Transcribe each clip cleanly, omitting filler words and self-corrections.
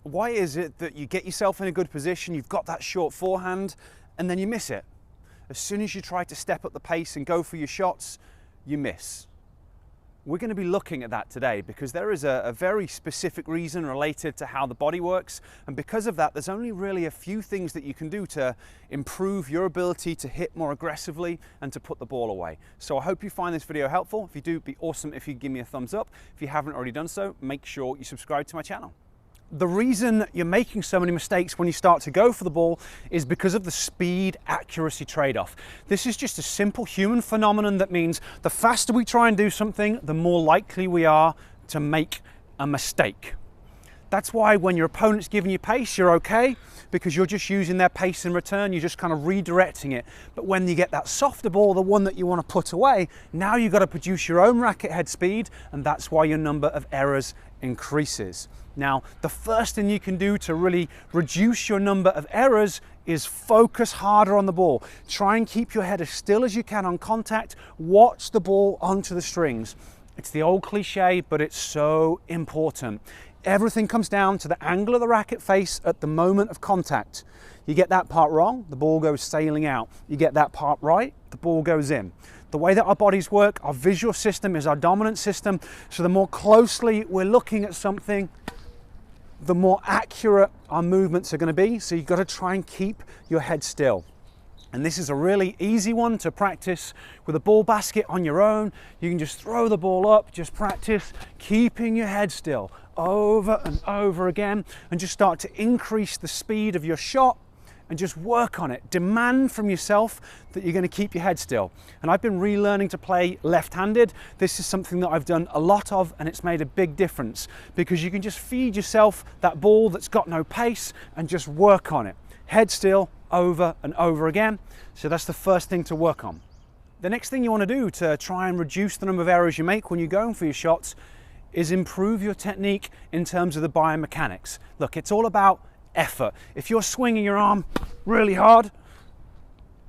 Why is it that you get yourself in a good position, you've got that short forehand, and then you miss it? As soon as you try to step up the pace and go for your shots, you miss. We're going to be looking at that today because there is a very specific reason related to how the body works, and because of that there's only really a few things that you can do to improve your ability to hit more aggressively and to put the ball away. So I hope you find this video helpful. If you do, it'd be awesome if you give me a thumbs up. If you haven't already done so, make sure you subscribe to my channel. The reason you're making so many mistakes when you start to go for the ball is because of the speed accuracy trade-off. This is just a simple human phenomenon that means the faster we try and do something, the more likely we are to make a mistake. That's why when your opponent's giving you pace, you're okay, because you're just using their pace in return, you're just kind of redirecting it. But when you get that softer ball, the one that you want to put away, now you've got to produce your own racket head speed, and that's why your number of errors increases. Now, the first thing you can do to really reduce your number of errors is focus harder on the ball. Try and keep your head as still as you can on contact. Watch the ball onto the strings. It's the old cliche, but it's so important. Everything comes down to the angle of the racket face at the moment of contact. You get that part wrong, the ball goes sailing out. You get that part right, the ball goes in. The way that our bodies work, our visual system is our dominant system. So the more closely we're looking at something, the more accurate our movements are going to be. So you've got to try and keep your head still. And this is a really easy one to practice with a ball basket on your own. You can just throw the ball up, just practice keeping your head still over and over again, and just start to increase the speed of your shot and just work on it. Demand from yourself that you're going to keep your head still. And I've been relearning to play left-handed. This is something that I've done a lot of, and it's made a big difference because you can just feed yourself that ball that's got no pace and just work on it. Head still over and over again. So that's the first thing to work on. The next thing you want to do to try and reduce the number of errors you make when you're going for your shots is improve your technique in terms of the biomechanics. Look, it's all about effort. If you're swinging your arm really hard,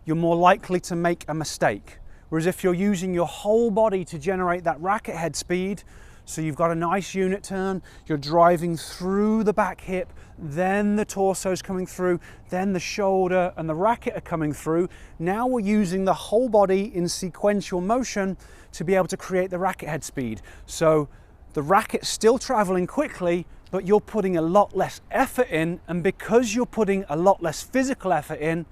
you're more likely to make a mistake. Whereas if you're using your whole body to generate that racket head speed, so you've got a nice unit turn, you're driving through the back hip, then the torso's coming through, then the shoulder and the racket are coming through. Now we're using the whole body in sequential motion to be able to create the racket head speed. So the racket's still traveling quickly, but you're putting a lot less effort in, and because you're putting a lot less physical effort in,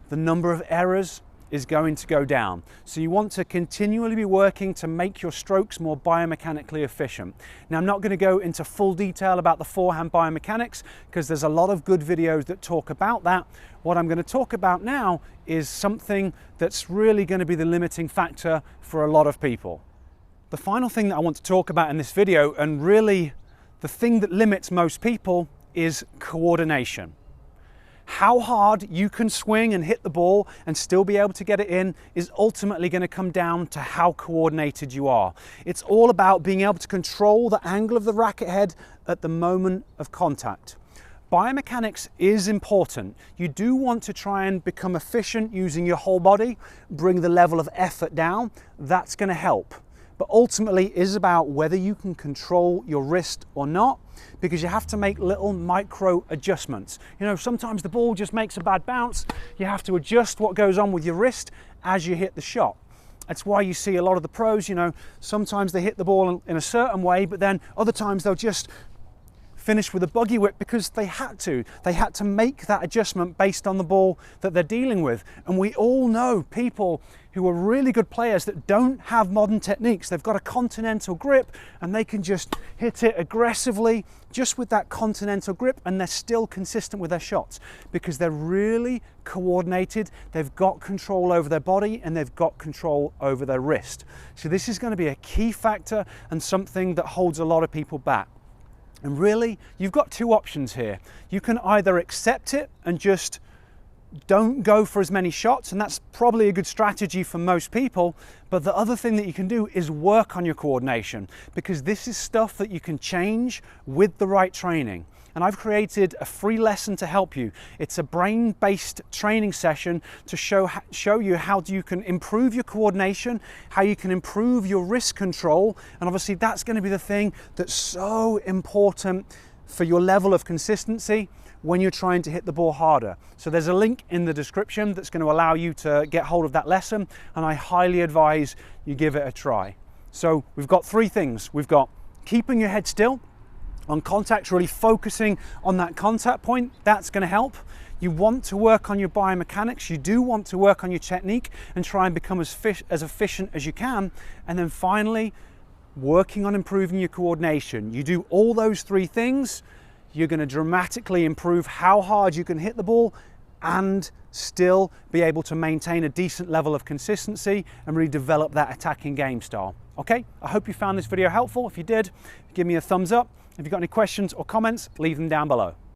the number of errors is going to go down. So you want to continually be working to make your strokes more biomechanically efficient. Now, I'm not going to go into full detail about the forehand biomechanics because there's a lot of good videos that talk about that. What I'm going to talk about now is something that's really going to be the limiting factor for a lot of people. The final thing that I want to talk about in this video, and really the thing that limits most people, is coordination. How hard you can swing and hit the ball and still be able to get it in is ultimately going to come down to how coordinated you are. It's all about being able to control the angle of the racket head at the moment of contact. Biomechanics is important. You do want to try and become efficient using your whole body, bring the level of effort down. That's going to help. But ultimately it is about whether you can control your wrist or not, because you have to make little micro adjustments. You know, sometimes the ball just makes a bad bounce. You have to adjust what goes on with your wrist as you hit the shot. That's why you see a lot of the pros, you know, sometimes they hit the ball in a certain way, but then other times they'll just finish with a buggy whip because they had to. They had to make that adjustment based on the ball that they're dealing with. And we all know people who are really good players that don't have modern techniques. They've got a continental grip and they can just hit it aggressively just with that continental grip, and they're still consistent with their shots because they're really coordinated. They've got control over their body and they've got control over their wrist. So this is going to be a key factor and something that holds a lot of people back. And really, you've got two options here. You can either accept it and just don't go for as many shots, and that's probably a good strategy for most people. But the other thing that you can do is work on your coordination, because this is stuff that you can change with the right training. And I've created a free lesson to help you. It's a brain-based training session to show you how you can improve your coordination, how you can improve your wrist control, and obviously that's going to be the thing that's so important for your level of consistency when you're trying to hit the ball harder. So there's a link in the description that's going to allow you to get hold of that lesson, and I highly advise you give it a try. So we've got three things. We've got keeping your head still on contact, really focusing on that contact point. That's going to help. You want to work on your biomechanics. You do want to work on your technique and try and become as efficient as you can. And then finally, working on improving your coordination. You do all those three things, you're going to dramatically improve how hard you can hit the ball and still be able to maintain a decent level of consistency and really develop that attacking game style. Okay, I hope you found this video helpful. If you did, give me a thumbs up. If you've got any questions or comments, leave them down below.